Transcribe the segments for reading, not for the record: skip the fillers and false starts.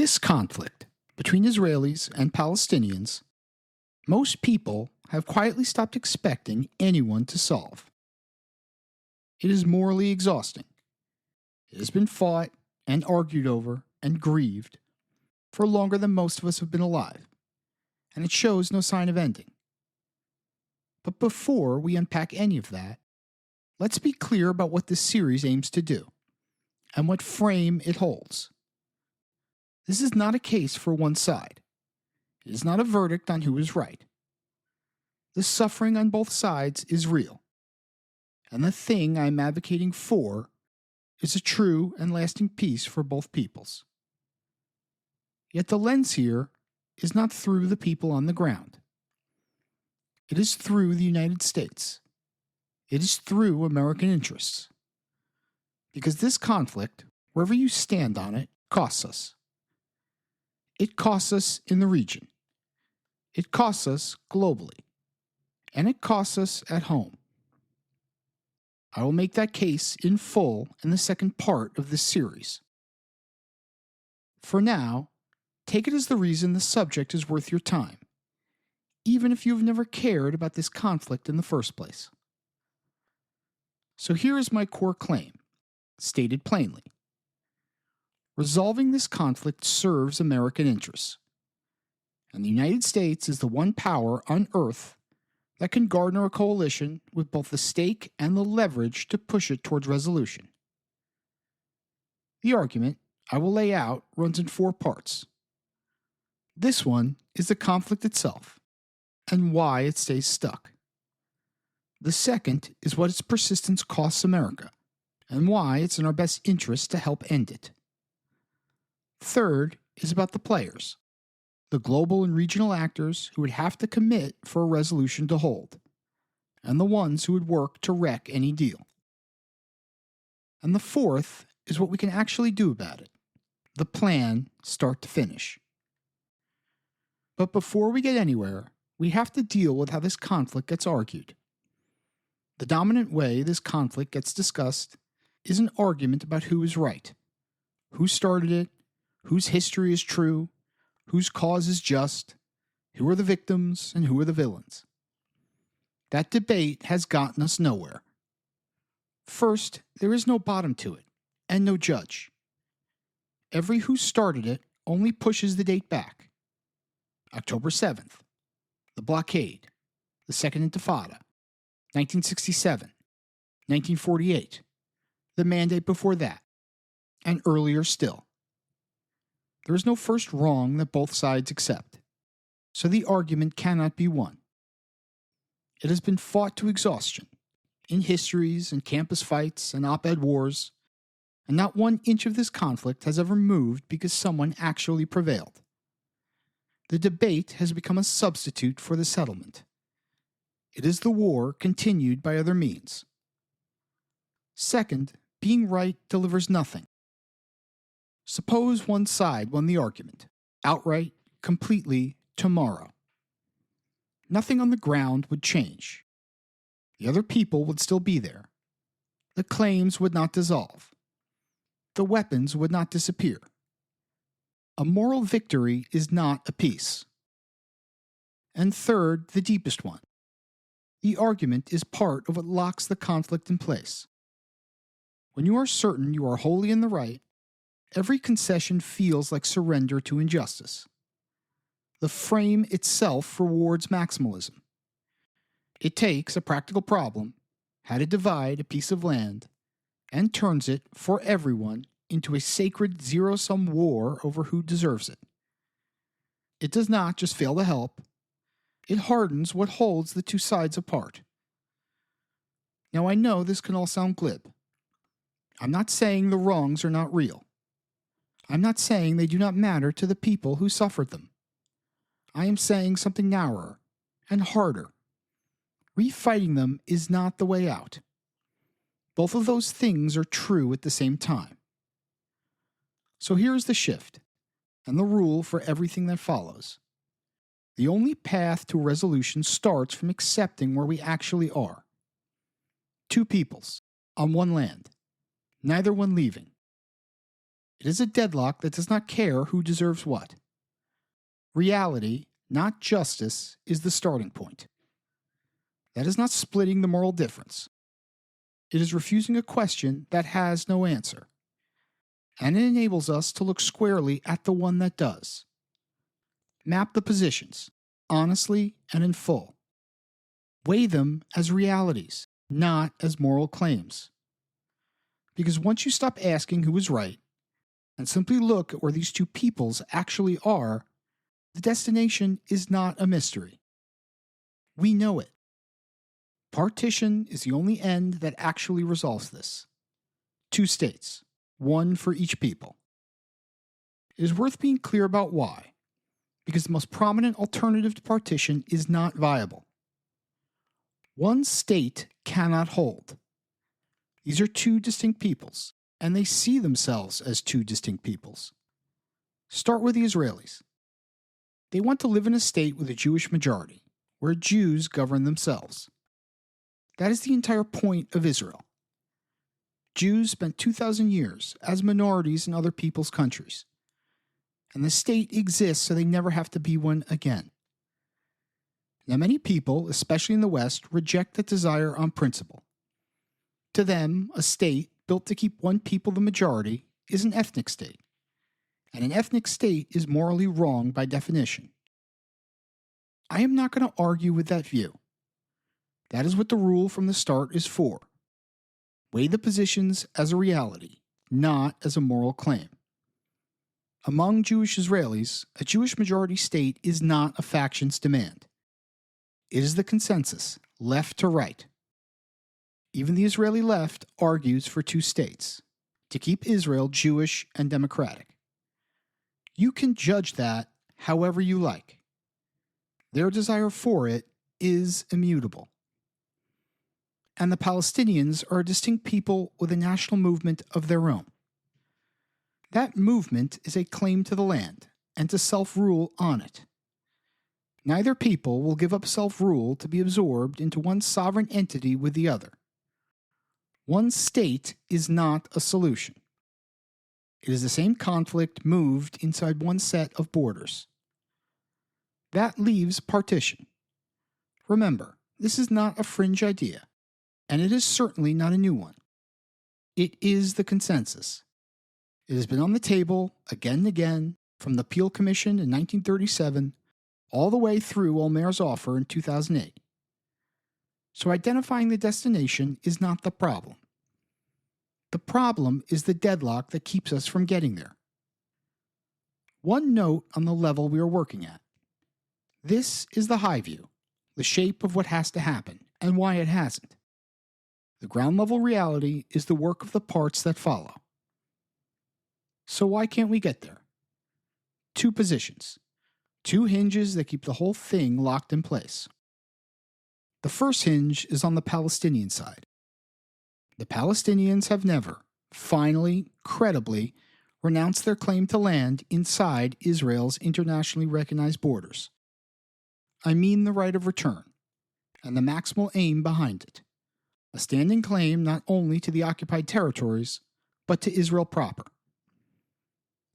This conflict between Israelis and Palestinians, most people have quietly stopped expecting anyone to solve. It is morally exhausting. It has been fought and argued over and grieved for longer than most of us have been alive, and it shows no sign of ending. But before we unpack any of that, let's be clear about what this series aims to do and what frame it holds. This is not a case for one side. It is not a verdict on who is right. The suffering on both sides is real, and the thing I am advocating for is a true and lasting peace for both peoples. Yet the lens here is not through the people on the ground. It is through the United States. It is through American interests. Because this conflict, wherever you stand on it, costs us. It costs us in the region. It costs us globally. And it costs us at home. I will make that case in full in the second part of this series. For now, take it as the reason the subject is worth your time, even if you've never cared about this conflict in the first place. So here is my core claim, stated plainly. Resolving this conflict serves American interests, and the United States is the one power on earth that can garner a coalition with both the stake and the leverage to push it towards resolution. The argument I will lay out runs in 4 parts. This one is the conflict itself and why it stays stuck. The second is what its persistence costs America and why it's in our best interest to help end it. Third is about the players, the global and regional actors who would have to commit for a resolution to hold, and the ones who would work to wreck any deal. And the fourth is what we can actually do about it, the plan start to finish. But before we get anywhere, we have to deal with how this conflict gets argued. The dominant way this conflict gets discussed is an argument about who is right, who started it, whose history is true, whose cause is just, who are the victims, and who are the villains. That debate has gotten us nowhere. First, there is no bottom to it, and no judge. Every who started it only pushes the date back. October 7th, the blockade, the Second Intifada, 1967, 1948, the mandate before that, and earlier still. There is no first wrong that both sides accept, so the argument cannot be won. It has been fought to exhaustion, in histories and campus fights and op-ed wars, and not 1 inch of this conflict has ever moved because someone actually prevailed. The debate has become a substitute for the settlement. It is the war continued by other means. Second, being right delivers nothing. Suppose one side won the argument, outright, completely, tomorrow. Nothing on the ground would change. The other people would still be there. The claims would not dissolve. The weapons would not disappear. A moral victory is not a peace. And third, the deepest one. The argument is part of what locks the conflict in place. When you are certain you are wholly in the right, every concession feels like surrender to injustice. The frame itself rewards maximalism. It takes a practical problem, how to divide a piece of land, and turns it, for everyone, into a sacred zero-sum war over who deserves it. It does not just fail to help, it hardens what holds the two sides apart. Now I know this can all sound glib. I'm not saying the wrongs are not real. I'm not saying they do not matter to the people who suffered them. I am saying something narrower and harder. Refighting them is not the way out. Both of those things are true at the same time. So here's the shift, and the rule for everything that follows. The only path to a resolution starts from accepting where we actually are. 2 peoples, on 1 land, neither one leaving. It is a deadlock that does not care who deserves what. Reality, not justice, is the starting point. That is not splitting the moral difference. It is refusing a question that has no answer. And it enables us to look squarely at the one that does. Map the positions, honestly and in full. Weigh them as realities, not as moral claims. Because once you stop asking who is right, and simply look at where these two peoples actually are, the destination is not a mystery. We know it. Partition is the only end that actually resolves this. 2 states, one for each people. It is worth being clear about why, because the most prominent alternative to partition is not viable. One state cannot hold. These are 2 distinct peoples, and they see themselves as 2 distinct peoples. Start with the Israelis. They want to live in a state with a Jewish majority, where Jews govern themselves. That is the entire point of Israel. Jews spent 2,000 years as minorities in other people's countries, and the state exists so they never have to be one again. Now, many people, especially in the West, reject that desire on principle. To them, a state built to keep one people the majority is an ethnic state, and an ethnic state is morally wrong by definition. I am not going to argue with that view. That is what the rule from the start is for. Weigh the positions as a reality, not as a moral claim. Among Jewish Israelis, a Jewish majority state is not a faction's demand. It is the consensus, left to right. Even the Israeli left argues for 2 states, to keep Israel Jewish and democratic. You can judge that however you like. Their desire for it is immutable. And the Palestinians are a distinct people with a national movement of their own. That movement is a claim to the land and to self-rule on it. Neither people will give up self-rule to be absorbed into one sovereign entity with the other. One state is not a solution. It is the same conflict moved inside one set of borders. That leaves partition. Remember, this is not a fringe idea, and it is certainly not a new one. It is the consensus. It has been on the table again and again, from the Peel Commission in 1937 all the way through Olmer's offer in 2008. So identifying the destination is not the problem. The problem is the deadlock that keeps us from getting there. One note on the level we are working at. This is the high view, the shape of what has to happen, and why it hasn't. The ground level reality is the work of the parts that follow. So why can't we get there? 2 positions. 2 hinges that keep the whole thing locked in place. The first hinge is on the Palestinian side. The Palestinians have never, finally, credibly, renounced their claim to land inside Israel's internationally recognized borders. I mean the right of return, and the maximal aim behind it. A standing claim not only to the occupied territories, but to Israel proper.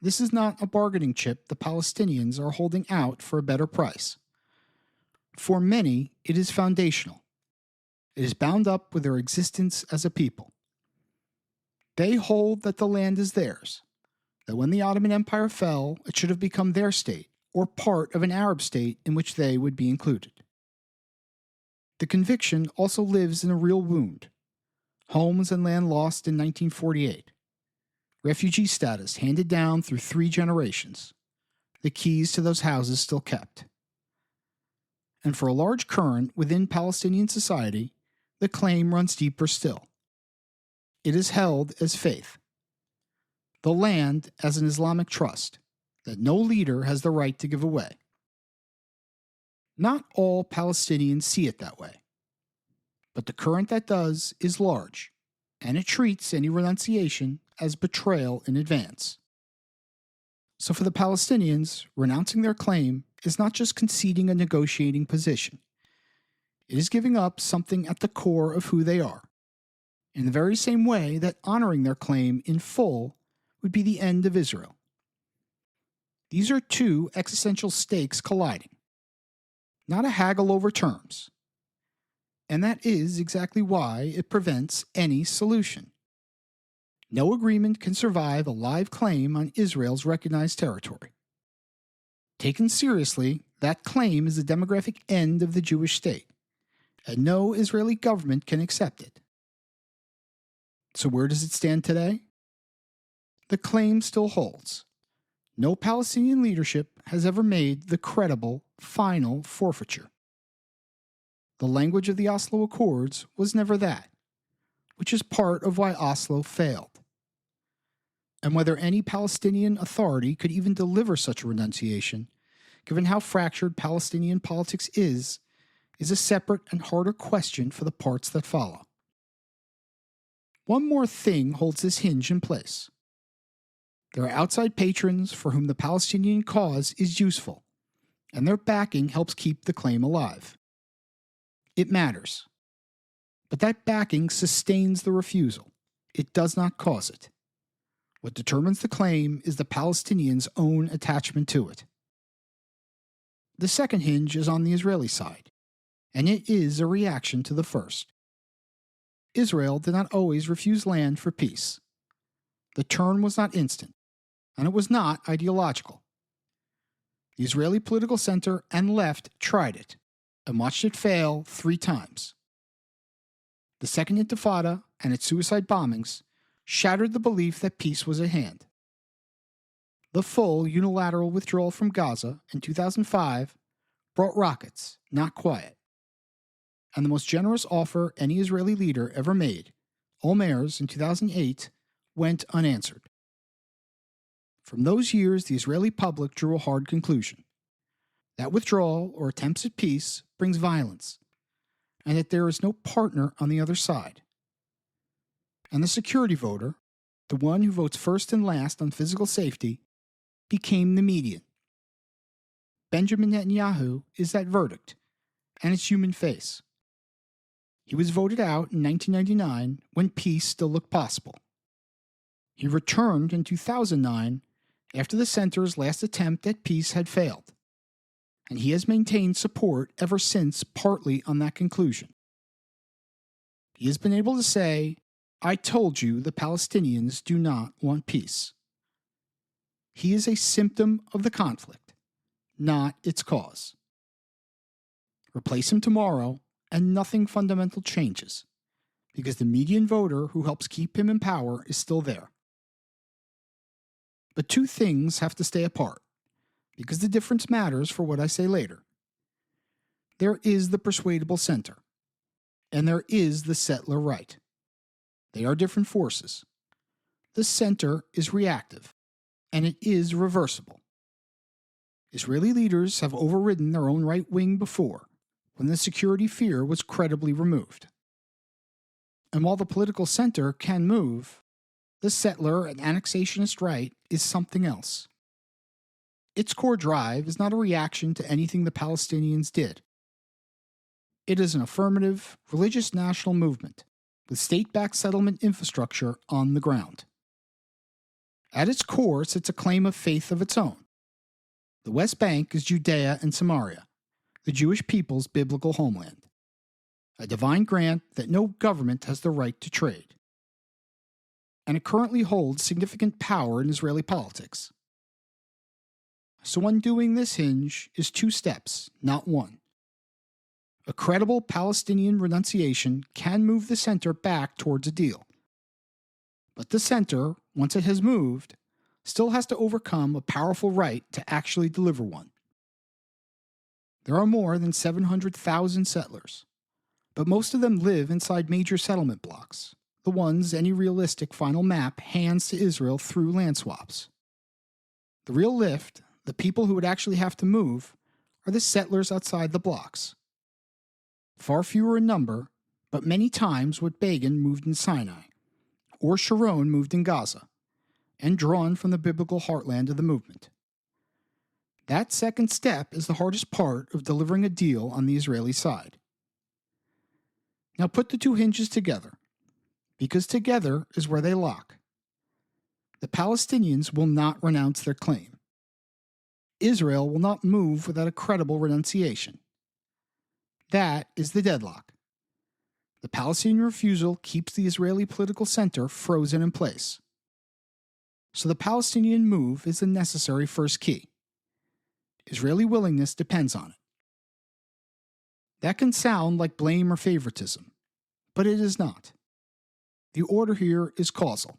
This is not a bargaining chip the Palestinians are holding out for a better price. For many, it is foundational. It is bound up with their existence as a people. They hold that the land is theirs, that when the Ottoman Empire fell, it should have become their state, or part of an Arab state in which they would be included. The conviction also lives in a real wound. Homes and land lost in 1948. Refugee status handed down through 3 generations. The keys to those houses still kept. And for a large current within Palestinian society, the claim runs deeper still. It is held as faith. The land as an Islamic trust that no leader has the right to give away. Not all Palestinians see it that way. But the current that does is large, and it treats any renunciation as betrayal in advance. So for the Palestinians, renouncing their claim is not just conceding a negotiating position. It is giving up something at the core of who they are, in the very same way that honoring their claim in full would be the end of Israel. These are two existential stakes colliding, not a haggle over terms. And that is exactly why it prevents any solution. No agreement can survive a live claim on Israel's recognized territory. Taken seriously, that claim is the demographic end of the Jewish state, and no Israeli government can accept it. So where does it stand today? The claim still holds. No Palestinian leadership has ever made the credible, final forfeiture. The language of the Oslo Accords was never that, which is part of why Oslo failed. And whether any Palestinian authority could even deliver such a renunciation, given how fractured Palestinian politics is a separate and harder question for the parts that follow. One more thing holds this hinge in place. There are outside patrons for whom the Palestinian cause is useful, and their backing helps keep the claim alive. It matters. But that backing sustains the refusal. It does not cause it. What determines the claim is the Palestinians' own attachment to it. The second hinge is on the Israeli side, and it is a reaction to the first. Israel did not always refuse land for peace. The turn was not instant, and it was not ideological. The Israeli political center and left tried it, and watched it fail 3 times. The Second Intifada and its suicide bombings shattered the belief that peace was at hand. The full unilateral withdrawal from Gaza in 2005 brought rockets, not quiet. And the most generous offer any Israeli leader ever made, Olmer's in 2008, went unanswered. From those years, the Israeli public drew a hard conclusion. That withdrawal or attempts at peace brings violence, and that there is no partner on the other side. And the security voter, the one who votes first and last on physical safety, became the median. Benjamin Netanyahu is that verdict, and its human face. He was voted out in 1999 when peace still looked possible. He returned in 2009 after the center's last attempt at peace had failed, and he has maintained support ever since, partly on that conclusion. He has been able to say, "I told you the Palestinians do not want peace." He is a symptom of the conflict, not its cause. Replace him tomorrow, and nothing fundamental changes, because the median voter who helps keep him in power is still there. But 2 things have to stay apart, because the difference matters for what I say later. There is the persuadable center, and there is the settler right. They are different forces. The center is reactive, and it is reversible. Israeli leaders have overridden their own right wing before, when the security fear was credibly removed. And while the political center can move, the settler and annexationist right is something else. Its core drive is not a reaction to anything the Palestinians did. It is an affirmative, religious national movement with state-backed settlement infrastructure on the ground. At its core sits a claim of faith of its own. The West Bank is Judea and Samaria, the Jewish people's biblical homeland, a divine grant that no government has the right to trade. And it currently holds significant power in Israeli politics. So undoing this hinge is 2 steps, not 1. A credible Palestinian renunciation can move the center back towards a deal. But the center, once it has moved, still has to overcome a powerful right to actually deliver one. There are more than 700,000 settlers, but most of them live inside major settlement blocks, the ones any realistic final map hands to Israel through land swaps. The real lift, the people who would actually have to move, are the settlers outside the blocks. Far fewer in number, but many times what Begin moved in Sinai, or Sharon moved in Gaza, and drawn from the biblical heartland of the movement. That second step is the hardest part of delivering a deal on the Israeli side. Now put the 2 hinges together, because together is where they lock. The Palestinians will not renounce their claim. Israel will not move without a credible renunciation. That is the deadlock. The Palestinian refusal keeps the Israeli political center frozen in place. So the Palestinian move is the necessary first key. Israeli willingness depends on it. That can sound like blame or favoritism, but it is not. The order here is causal.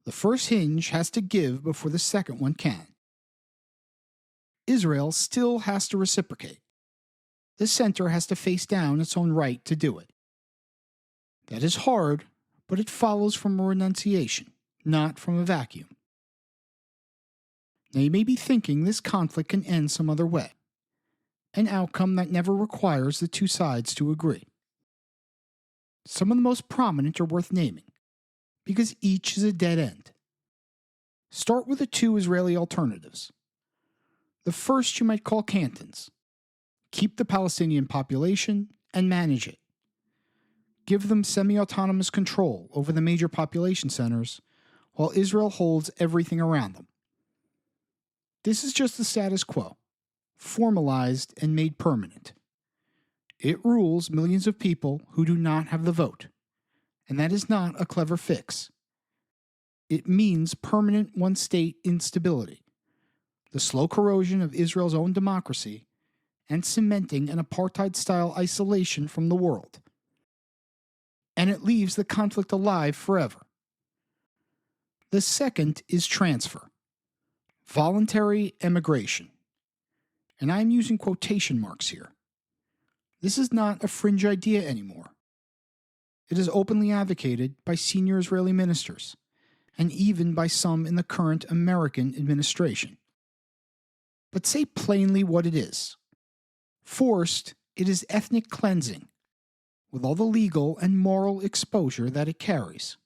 The first hinge has to give before the second one can. Israel still has to reciprocate. The center has to face down its own right to do it. That is hard, but it follows from a renunciation, not from a vacuum. Now you may be thinking this conflict can end some other way, an outcome that never requires the two sides to agree. Some of the most prominent are worth naming, because each is a dead end. Start with the two Israeli alternatives. The first you might call cantons. Keep the Palestinian population and manage it. Give them semi-autonomous control over the major population centers, while Israel holds everything around them. This is just the status quo, formalized and made permanent. It rules millions of people who do not have the vote, and that is not a clever fix. It means permanent one-state instability, the slow corrosion of Israel's own democracy, and cementing an apartheid-style isolation from the world. And it leaves the conflict alive forever. The second is transfer, voluntary emigration. And I am using quotation marks here. This is not a fringe idea anymore. It is openly advocated by senior Israeli ministers, and even by some in the current American administration. But say plainly what it is. Forced, it is ethnic cleansing, with all the legal and moral exposure that it carries.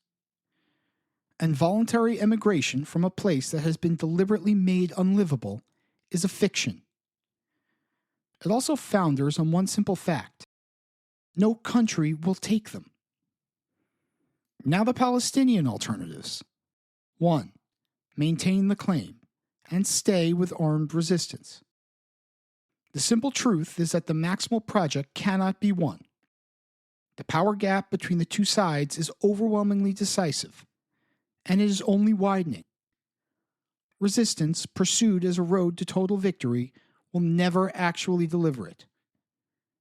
And voluntary emigration from a place that has been deliberately made unlivable is a fiction. It also founders on one simple fact: no country will take them. Now the Palestinian alternatives. 1. Maintain the claim and stay with armed resistance. The simple truth is that the maximal project cannot be won. The power gap between the two sides is overwhelmingly decisive, and it is only widening. Resistance, pursued as a road to total victory, will never actually deliver it.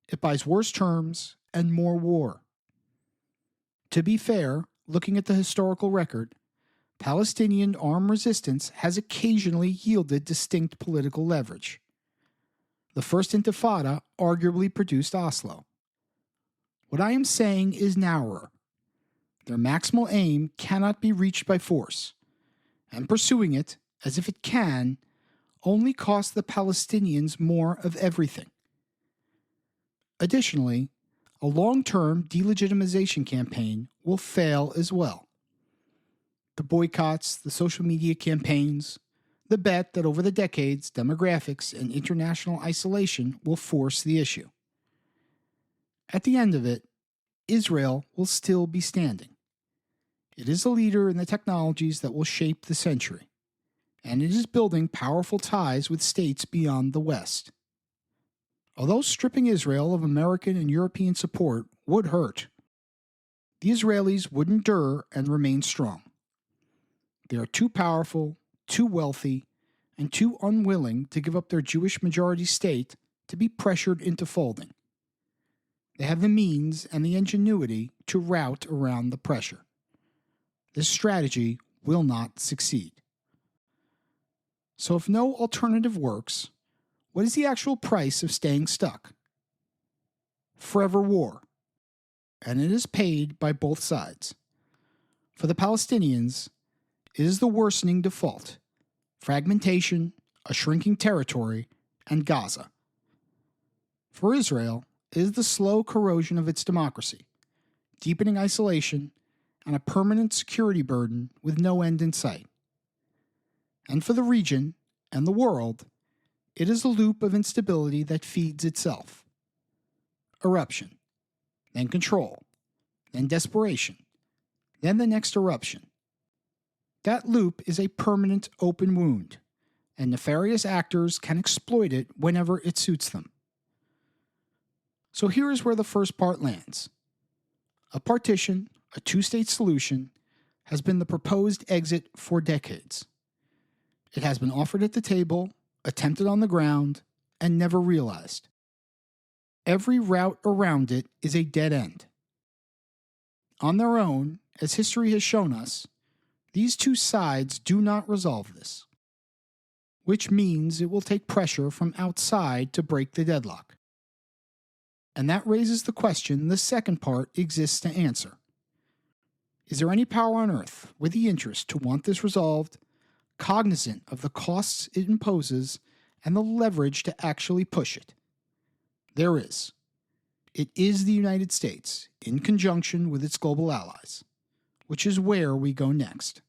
It buys worse terms and more war. To be fair, looking at the historical record, Palestinian armed resistance has occasionally yielded distinct political leverage. The First Intifada arguably produced Oslo. What I am saying is narrower. Their maximal aim cannot be reached by force, and pursuing it, as if it can, only costs the Palestinians more of everything. Additionally, a long-term delegitimization campaign will fail as well. The boycotts, the social media campaigns, the bet that over the decades, demographics and international isolation will force the issue. At the end of it, Israel will still be standing. It is a leader in the technologies that will shape the century, and it is building powerful ties with states beyond the West. Although stripping Israel of American and European support would hurt, the Israelis would endure and remain strong. They are too powerful, too wealthy, and too unwilling to give up their Jewish majority state to be pressured into folding. They have the means and the ingenuity to rout around the pressure. This strategy will not succeed. So if no alternative works, what is the actual price of staying stuck? Forever war. And it is paid by both sides. For the Palestinians, it is the worsening default, fragmentation, a shrinking territory, and Gaza. For Israel, it is the slow corrosion of its democracy, deepening isolation, and a permanent security burden with no end in sight. And for the region and the world, it is a loop of instability that feeds itself. Eruption, then control, then desperation, then the next eruption. That loop is a permanent open wound, and nefarious actors can exploit it whenever it suits them. So here is where the first part lands. A partition, a two-state solution, has been the proposed exit for decades. It has been offered at the table, attempted on the ground, and never realized. Every route around it is a dead end. On their own, as history has shown us, these two sides do not resolve this, which means it will take pressure from outside to break the deadlock. And that raises the question the second part exists to answer. Is there any power on earth with the interest to want this resolved, cognizant of the costs it imposes and the leverage to actually push it? There is. It is the United States, in conjunction with its global allies, which is where we go next.